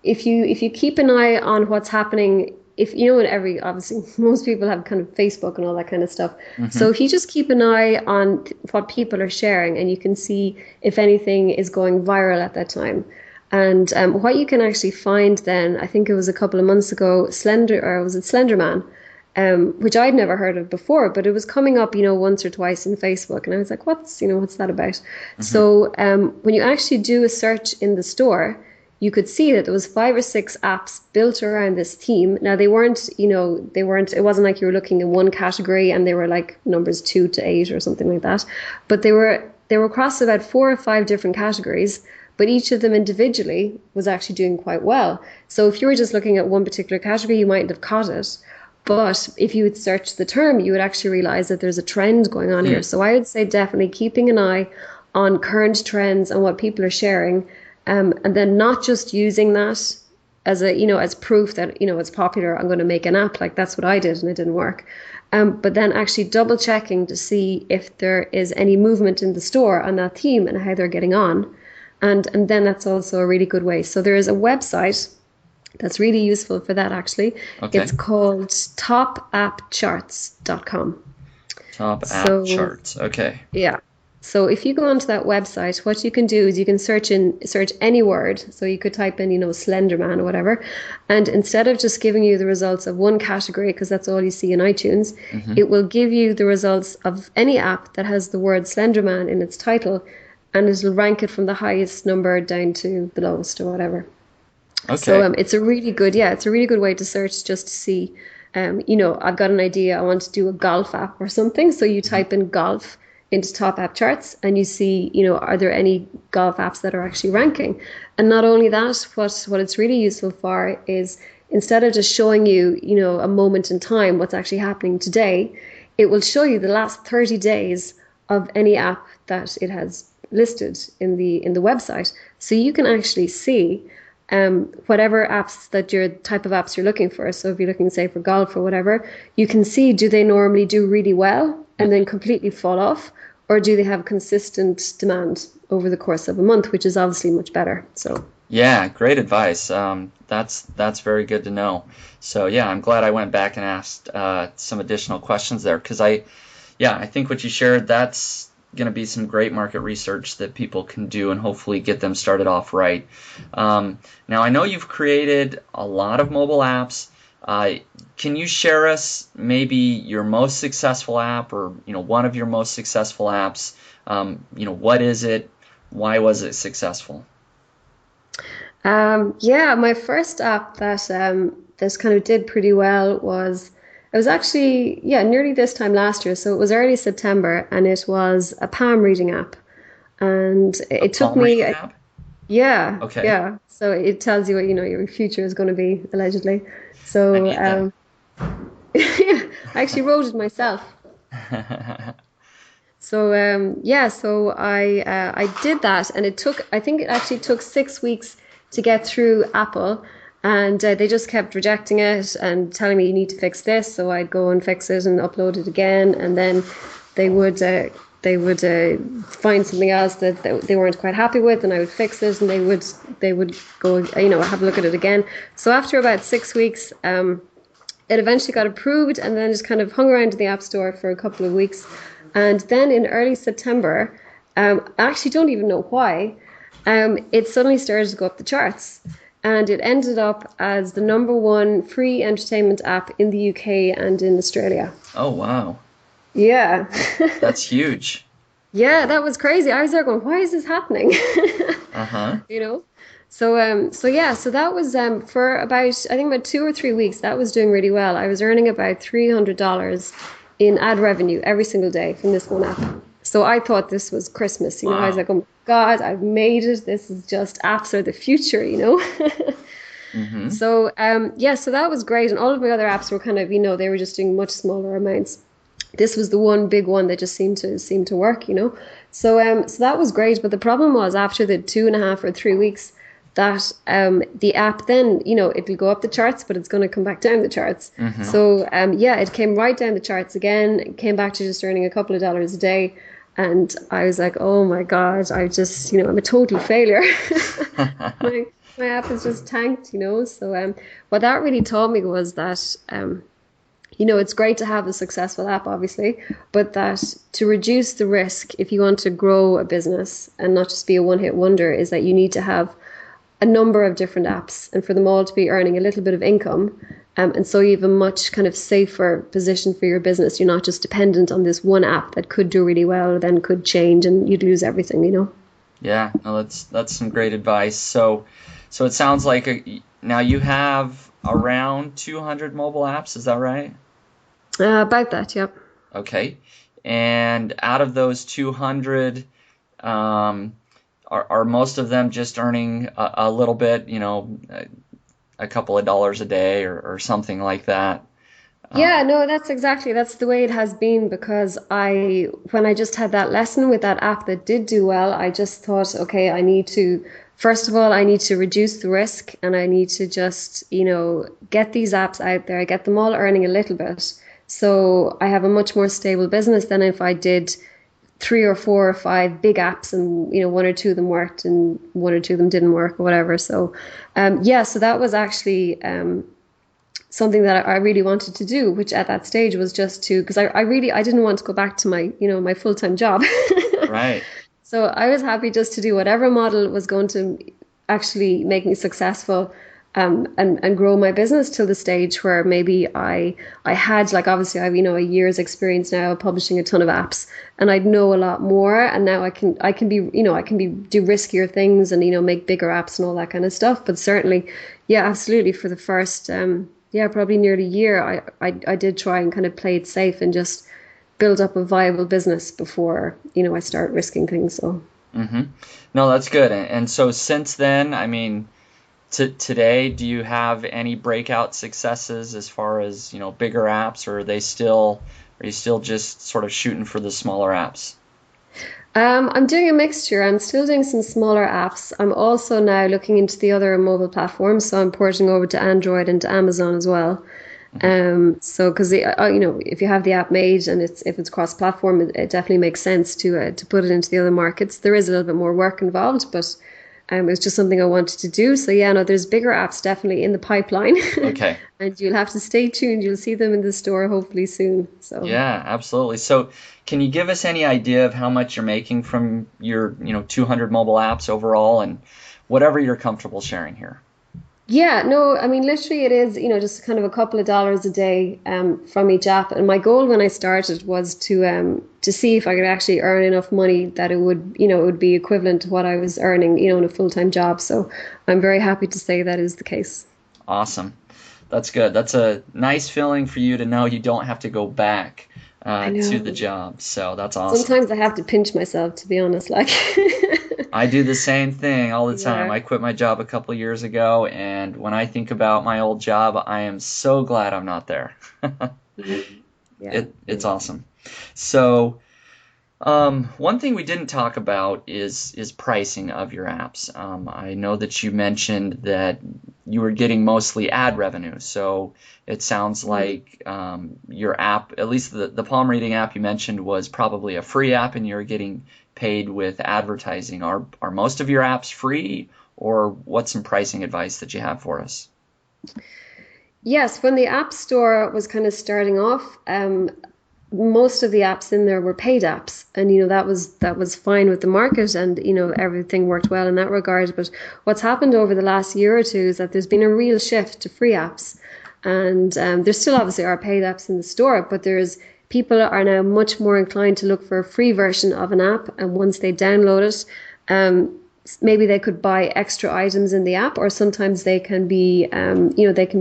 if you keep an eye on what's happening if you know, obviously most people have kind of Facebook and all that kind of stuff. So if you just keep an eye on what people are sharing, and you can see if anything is going viral at that time. And what you can actually find then, I think it was a couple of months ago, Slenderman, which I'd never heard of before, but it was coming up, once or twice in Facebook, and I was like, what's that about? So when you actually do a search in the store, you could see that there was 5 or 6 apps built around this theme. Now it wasn't like you were looking in one category and they were like numbers 2 to 8 or something like that, but they were across about 4 or 5 different categories, but each of them individually was actually doing quite well. So if you were just looking at one particular category, you mightn't have caught it. But if you would search the term, you would actually realize that there's a trend going on here. So I would say definitely keeping an eye on current trends and what people are sharing, and then not just using that as as proof that, it's popular. I'm going to make an app. Like that's what I did and it didn't work. But then actually double checking to see if there is any movement in the store on that theme and how they're getting on. And then that's also a really good way. So there is a website that's really useful for that, actually. Okay. It's called topappcharts.com. App Charts. Okay. Yeah. So if you go onto that website, what you can do is you can search any word. So you could type in, Slenderman or whatever. And instead of just giving you the results of one category, because that's all you see in iTunes, it will give you the results of any app that has the word Slenderman in its title, and it'll rank it from the highest number down to the lowest or whatever. Okay. So it's a really good way to search, just to see, I've got an idea. I want to do a golf app or something. So you type in golf into top app charts and you see, are there any golf apps that are actually ranking? And not only that, what it's really useful for is, instead of just showing you, a moment in time, what's actually happening today, it will show you the last 30 days of any app that it has listed in the website. So you can actually see whatever type of apps you're looking for. So if you're looking, say, for golf or whatever, you can see, do they normally do really well and then completely fall off, or do they have consistent demand over the course of a month, which is obviously much better. So yeah, great advice. That's very good to know. So yeah, I'm glad I went back and asked some additional questions there, because I think what you shared, that's going to be some great market research that people can do and hopefully get them started off right. Now, I know you've created a lot of mobile apps. Can you share us maybe your most successful app, or one of your most successful apps? What is it? Why was it successful? My first app that kind of did pretty well was, it was actually, nearly this time last year. So it was early September, and it was a palm reading app. And it took me, app? Yeah. Okay. Yeah. So it tells you what, your future is going to be, allegedly. So, I actually wrote it myself. So, so I did that, and I think it actually took 6 weeks to get through Apple. And they just kept rejecting it and telling me, you need to fix this. So I'd go and fix it and upload it again. And then they would find something else that they weren't quite happy with, and I would fix it, and they would go, have a look at it again. So after about 6 weeks, it eventually got approved, and then just kind of hung around in the App Store for a couple of weeks. And then in early September, I actually don't even know why, it suddenly started to go up the charts. And it ended up as the #1 free entertainment app in the UK and in Australia. Oh, wow. Yeah. That's huge. Yeah, that was crazy. I was there going, why is this happening? So that was for about 2 or 3 weeks, that was doing really well. I was earning about $300 in ad revenue every single day from this one app. So I thought this was Christmas. Wow. I was like, oh my God, I've made it. This is just apps are the future, Mm-hmm. So, so that was great. And all of my other apps were kind of, they were just doing much smaller amounts. This was the one big one that just seemed to work, So that was great. But the problem was, after the 2.5 or 3 weeks, that the app then, it'll go up the charts, but it's going to come back down the charts. Mm-hmm. So, it came right down the charts again. It came back to just earning a couple of dollars a day. And I was like, oh my God, I just, I'm a total failure. My app has just tanked, So what that really taught me was that it's great to have a successful app, obviously, but that to reduce the risk, if you want to grow a business and not just be a one-hit wonder, is that you need to have a number of different apps and for them all to be earning a little bit of income. And so you have a much kind of safer position for your business. You're not just dependent on this one app that could do really well, then could change and you'd lose everything. Yeah, no, that's some great advice. So it sounds like now you have around 200 mobile apps, is that right? About that, yep. Okay. And out of those 200, are most of them just earning a little bit, a couple of dollars a day or something like that? Yeah, no, that's the way it has been because when I just had that lesson with that app that did do well, I just thought, okay, first of all, I need to reduce the risk and I need to just, get these apps out there, get them all earning a little bit. So I have a much more stable business than if I did 3 or 4 or 5 big apps and, one or two of them worked and one or two of them didn't work or whatever. So, so that was actually, something that I really wanted to do, which at that stage was just because I didn't want to go back to my full-time job. Right. So I was happy just to do whatever model was going to actually make me successful, and grow my business till the stage where maybe I had, like, obviously I've a year's experience now of publishing a ton of apps and I'd know a lot more, and now I can be do riskier things and make bigger apps and all that kind of stuff. But certainly, yeah, absolutely, for the first probably nearly a year, I did try and kind of play it safe and just build up a viable business before I start risking things. So no, that's good. And so since then, I mean, today, do you have any breakout successes as far as bigger apps, or are you still just sort of shooting for the smaller apps? I'm doing a mixture. I'm still doing some smaller apps. I'm also now looking into the other mobile platforms, so I'm porting over to Android and to Amazon as well. So because if you have the app made and if it's cross-platform, it definitely makes sense to put it into the other markets. There is a little bit more work involved, but it's just something I wanted to do. So yeah, no, there's bigger apps definitely in the pipeline. Okay. And you'll have to stay tuned. You'll see them in the store hopefully soon. So yeah, absolutely. So can you give us any idea of how much you're making from your 200 mobile apps overall, and whatever you're comfortable sharing here? Yeah, no, I mean, literally it is, just kind of a couple of dollars a day from each app. And my goal when I started was to see if I could actually earn enough money that it would be equivalent to what I was earning, in a full-time job. So I'm very happy to say that is the case. Awesome. That's good. That's a nice feeling for you to know you don't have to go back to the job. So that's awesome. Sometimes I have to pinch myself, to be honest. Like I do the same thing all the time. Yeah. I quit my job a couple years ago, and when I think about my old job, I am so glad I'm not there. Yeah. It's awesome. So one thing we didn't talk about is pricing of your apps. I know that you mentioned that you were getting mostly ad revenue, so it sounds like your app, at least the palm reading app you mentioned, was probably a free app, and you're getting paid with advertising. Are most of your apps free, or what's some pricing advice that you have for us? Yes, when the App Store was kind of starting off, most of the apps in there were paid apps, and that was fine with the market, and everything worked well in that regard. But what's happened over the last year or two is that there's been a real shift to free apps, and there still obviously are paid apps in the store, but people are now much more inclined to look for a free version of an app, and once they download it, maybe they could buy extra items in the app, or sometimes they can be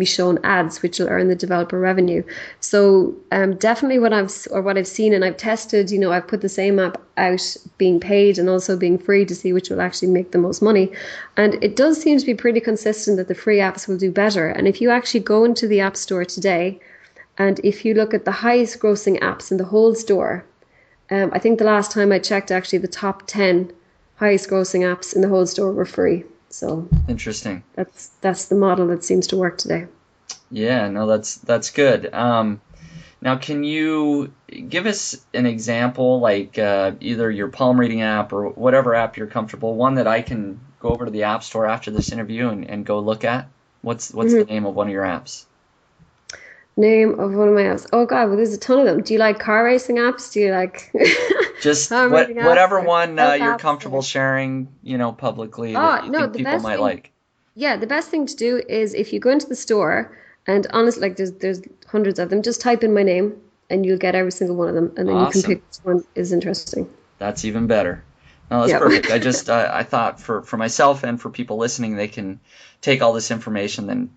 shown ads, which will earn the developer revenue. So definitely what I've seen and I've tested, I've put the same app out being paid and also being free to see which will actually make the most money. And it does seem to be pretty consistent that the free apps will do better. And if you actually go into the App Store today, and if you look at the highest grossing apps in the whole store, I think the last time I checked, actually the top 10 highest grossing apps in the whole store were free. So interesting. That's the model that seems to work today. Yeah, no, that's good. Now, can you give us an example, like either your palm reading app or whatever app you're comfortable, one that I can go over to the App Store after this interview and go look at? What's the name of one of your apps? Name of one of my apps. Oh God, well there's a ton of them. Do you like car racing apps? Do you like just whatever one you're comfortable sharing, publicly that you think people might like? Yeah, the best thing to do is if you go into the store, and honestly, like there's hundreds of them, just type in my name and you'll get every single one of them, and then you can pick which one is interesting. That's even better. No, that's perfect. I just I thought for myself and for people listening, they can take all this information, then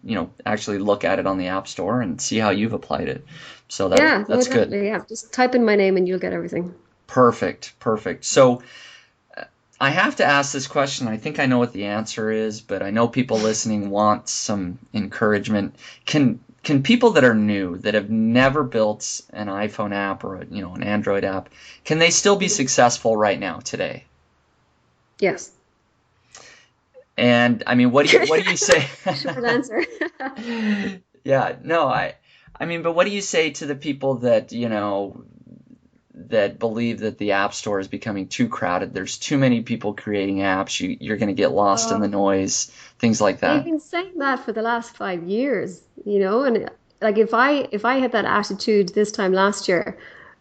actually look at it on the App Store and see how you've applied it. So that's good. Yeah, just type in my name and you'll get everything. Perfect. So I have to ask this question. I think I know what the answer is, but I know people listening want some encouragement. Can people that are new, that have never built an iPhone app or an Android app, can they still be successful right now today? Yes. And I mean, what do you say? Short answer. Yeah, no, I mean, but what do you say to the people that that believe that the App Store is becoming too crowded? There's too many people creating apps. You're going to get lost in the noise, things like that. I've been saying that for the last 5 years, and like if I had that attitude this time last year,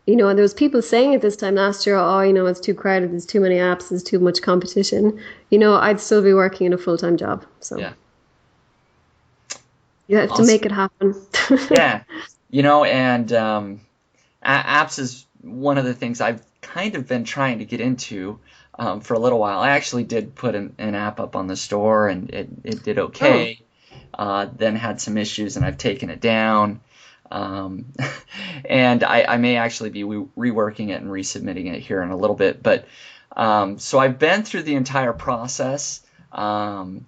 and there was people saying it this time last year, it's too crowded, there's too many apps, there's too much competition, I'd still be working in a full-time job. So yeah. You have to make it happen. Yeah. And apps is one of the things I've kind of been trying to get into for a little while. I actually did put an app up on the store, and it did okay. Then had some issues, and I've taken it down. And I may actually be reworking it and resubmitting it here in a little bit. But so I've been through the entire process. And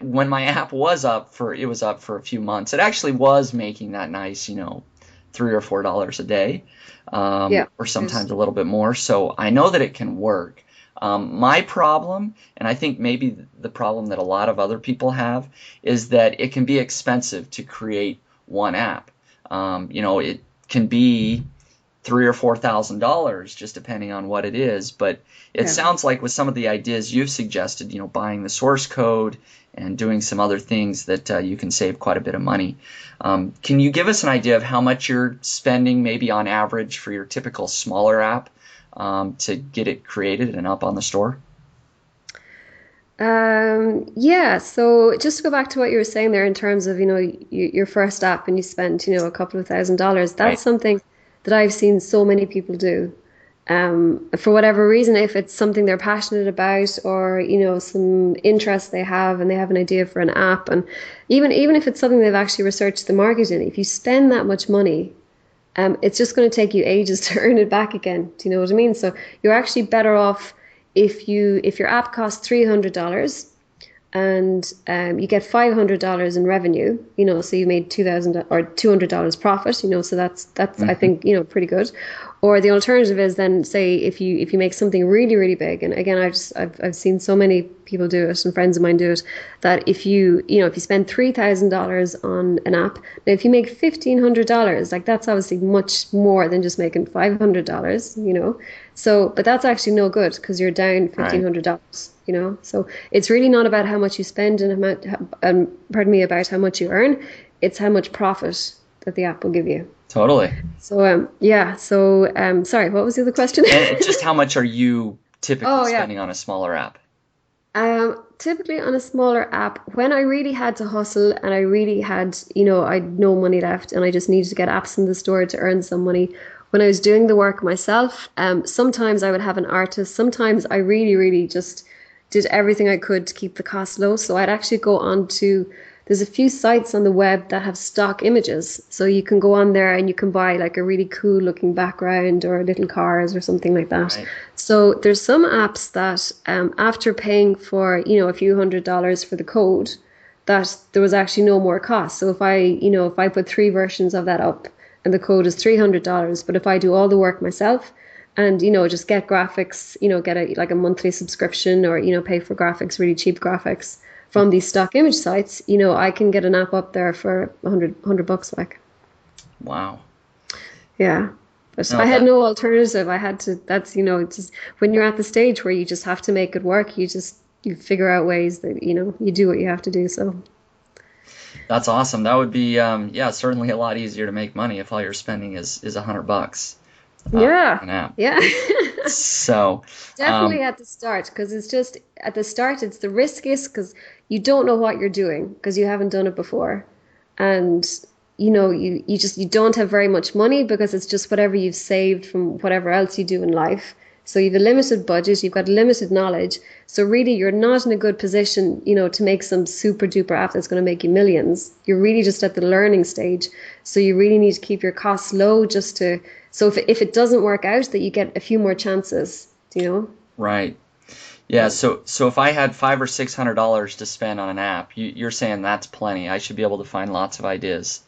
when my app was up for a few months, it actually was making that nice, $3 or $4 a day, or sometimes a little bit more. So I know that it can work. My problem, and I think maybe the problem that a lot of other people have, is that it can be expensive to create one app. It can be $3,000 or $4,000 just depending on what it is. But it sounds like with some of the ideas you've suggested, buying the source code and doing some other things, that you can save quite a bit of money. Can you give us an idea of how much you're spending maybe on average for your typical smaller app to get it created and up on the store? So just to go back to what you were saying there in terms of, your first app and you spend, a couple of $1,000s, that's something that I've seen so many people do. For whatever reason, if it's something they're passionate about, or, some interest they have and they have an idea for an app, and even if it's something they've actually researched the market in, if you spend that much money, it's just going to take you ages to earn it back again. Do you know what I mean? So you're actually better off if your app costs $300 and you get $500 in revenue, so you made $2,000 or $200 profit, so that's I think pretty good. Or the alternative is then, say if you make something really, really big, and again I've seen so many people do it and friends of mine do it, that if you spend $3,000 on an app, now if you make $1,500, like that's obviously much more than just making $500, So, but that's actually no good because you're down $1,500. So it's really not about how much you spend and about how much you earn. It's how much profit that the app will give you. Totally. So sorry, what was the other question? And just how much are you typically spending on a smaller app? Typically on a smaller app, when I really had to hustle and I really had, I'd no money left and I just needed to get apps in the store to earn some money. When I was doing the work myself, sometimes I would have an artist. Sometimes I really, really just did everything I could to keep the cost low. So I'd actually go on to, there's a few sites on the web that have stock images. So you can go on there and you can buy like a really cool looking background or little cars or something like that. Right. So there's some apps that after paying for, a few $100s for the code, that there was actually no more cost. So if I put 3 versions of that up and the code is $300, but if I do all the work myself, and just get graphics, get a monthly subscription, or pay for graphics, really cheap graphics from these stock image sites, I can get an app up there for $100 like. Wow. Yeah, but I had no alternative. I had to. That's just when you're at the stage where you just have to make it work. You just you figure out ways that, you do what you have to do. So that's awesome. That would be, certainly a lot easier to make money if all you're spending is $100. An app. Yeah. So definitely at the start, because it's just at the start, it's the riskiest because you don't know what you're doing because you haven't done it before. And, you don't have very much money because it's just whatever you've saved from whatever else you do in life. So you've a limited budget, you've got limited knowledge. So really, you're not in a good position, to make some super duper app that's going to make you millions. You're really just at the learning stage. So you really need to keep your costs low so if it doesn't work out, that you get a few more chances, Right. Yeah. So if I had $500 or $600 to spend on an app, you're saying that's plenty. I should be able to find lots of ideas.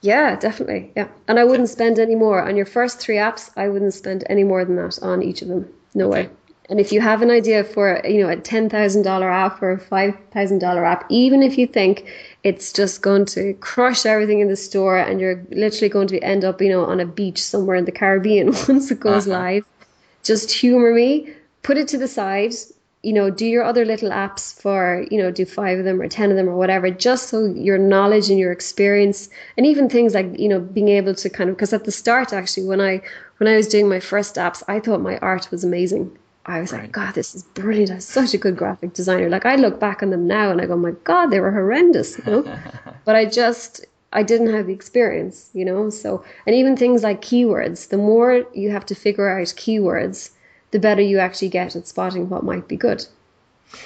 Yeah, definitely. Yeah. And I wouldn't spend any more on your first 3 apps. I wouldn't spend any more than that on each of them. No way. And if you have an idea for, a $10,000 app or a $5,000 app, even if you think it's just going to crush everything in the store and you're literally going to end up, on a beach somewhere in the Caribbean once it goes live, just humor me, put it to the side, do your other little apps for, do 5 of them or 10 of them or whatever, just so your knowledge and your experience, and even things like, being able to because at the start, actually, when I was doing my first apps, I thought my art was amazing. I was like, God, this is brilliant. I'm such a good graphic designer. Like, I look back on them now and I go, my God, they were horrendous, But I didn't have the experience, So, and even things like keywords, the more you have to figure out keywords, the better you actually get at spotting what might be good.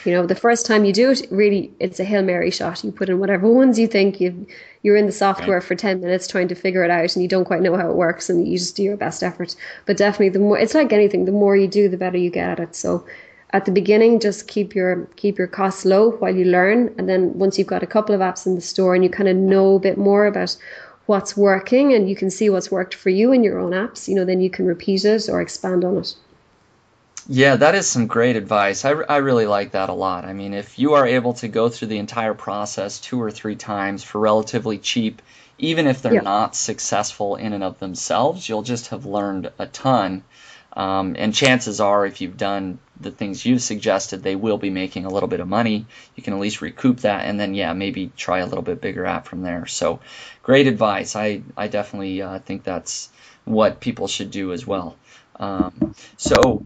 The first time you do it, really, it's a Hail Mary shot. You put in whatever ones you think you're in the software for 10 minutes trying to figure it out and you don't quite know how it works and you just do your best effort. But definitely it's like anything, the more you do, the better you get at it. So at the beginning, just keep your costs low while you learn. And then once you've got a couple of apps in the store and you kind of know a bit more about what's working and you can see what's worked for you in your own apps, then you can repeat it or expand on it. Yeah, that is some great advice. I really like that a lot. I mean, if you are able to go through the entire process 2 or 3 times for relatively cheap, even if they're not successful in and of themselves, you'll just have learned a ton. And chances are, if you've done the things you've suggested, they will be making a little bit of money. You can at least recoup that, and then, maybe try a little bit bigger app from there. So great advice. I definitely think that's what people should do as well. So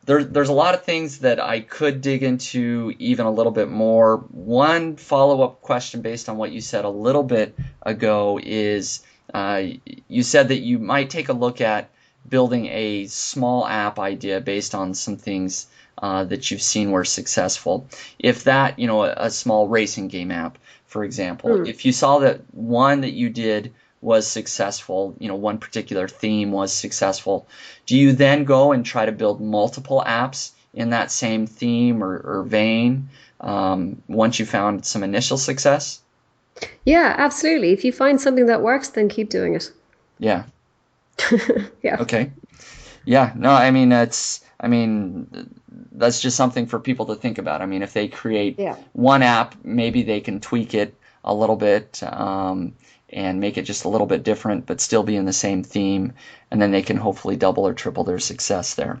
there's a lot of things that I could dig into even a little bit more. One follow-up question based on what you said a little bit ago is you said that you might take a look at building a small app idea based on some things that you've seen were successful. If that, a small racing game app, for example, if you saw that one that you did was successful, one particular theme was successful, do you then go and try to build multiple apps in that same theme or vein once you found some initial success? Yeah, absolutely. If you find something that works, then keep doing it. Yeah. Yeah. Okay. Yeah. No, I mean, that's just something for people to think about. I mean, if they create one app, maybe they can tweak it a little bit, and make it just a little bit different, but still be in the same theme, and then they can hopefully double or triple their success there.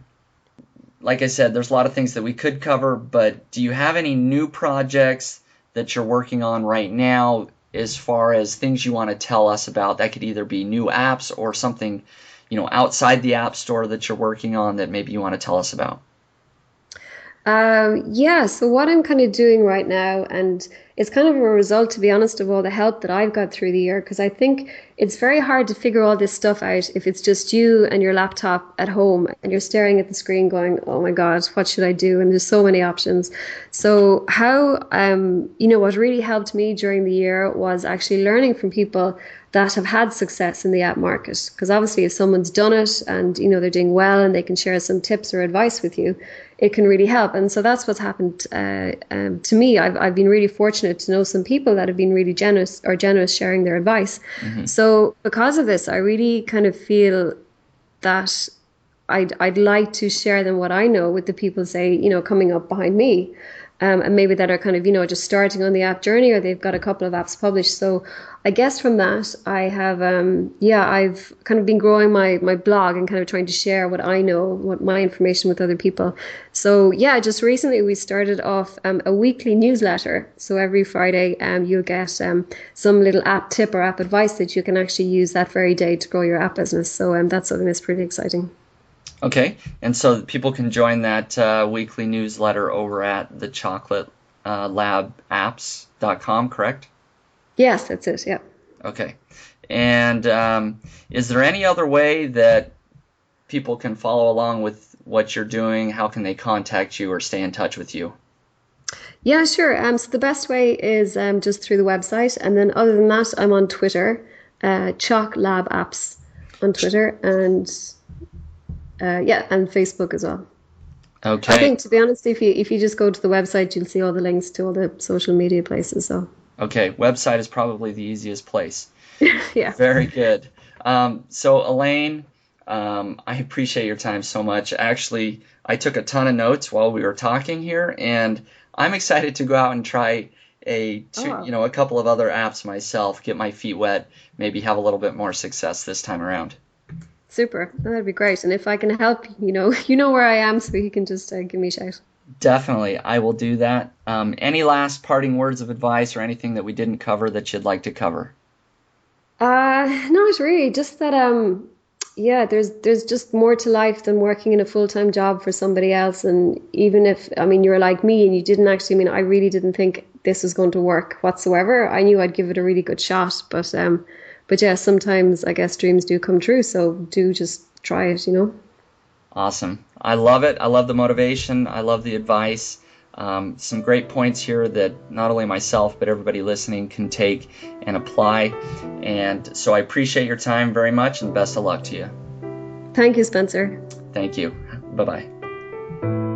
Like I said, there's a lot of things that we could cover, but do you have any new projects that you're working on right now as far as things you want to tell us about? That could either be new apps or something, outside the App Store that you're working on that maybe you want to tell us about. So what I'm kind of doing right now, and it's kind of a result, to be honest, of all the help that I've got through the year, because I think it's very hard to figure all this stuff out if it's just you and your laptop at home and you're staring at the screen going, oh my God, what should I do? And there's so many options. So what really helped me during the year was actually learning from people that have had success in the app market. Because obviously if someone's done it and, they're doing well and they can share some tips or advice with you, it can really help. And so that's what's happened to me. I've been really fortunate to know some people that have been really generous sharing their advice. Mm-hmm. So because of this, I really kind of feel that I'd like to share them what I know with the people, say, coming up behind me. and maybe that are kind of, just starting on the app journey, or they've got a couple of apps published. So I guess from that, I have, I've kind of been growing my blog and kind of trying to share what I know, what my information with other people. So yeah, just recently we started off a weekly newsletter. So every Friday, you'll get some little app tip or app advice that you can actually use that very day to grow your app business. So that's something that's pretty exciting. Okay, and so people can join that weekly newsletter over at the chocolatelabapps.com, correct? Yes, that's it, yeah. Okay, and is there any other way that people can follow along with what you're doing? How can they contact you or stay in touch with you? Yeah, sure. So the best way is just through the website, and then other than that, I'm on Twitter, Choc Lab Apps on Twitter, and and Facebook as well. Okay. I think, to be honest, if you just go to the website, you'll see all the links to all the social media places. So. Okay, website is probably the easiest place. Yeah. Very good. So Elaine, I appreciate your time so much. Actually, I took a ton of notes while we were talking here, and I'm excited to go out and try a couple of other apps myself, get my feet wet, maybe have a little bit more success this time around. Super. That'd be great. And if I can help, you know where I am, so you can just give me a shout. Definitely, I will do that. Any last parting words of advice or anything that we didn't cover that you'd like to cover? Not really. Just that, there's just more to life than working in a full-time job for somebody else. And even if, you're like me and you didn't actually, I really didn't think this was going to work whatsoever. I knew I'd give it a really good shot, but yeah, sometimes I guess dreams do come true. So do just try it, Awesome. I love it. I love the motivation. I love the advice. Some great points here that not only myself, but everybody listening can take and apply. And so I appreciate your time very much, and best of luck to you. Thank you, Spencer. Thank you. Bye-bye.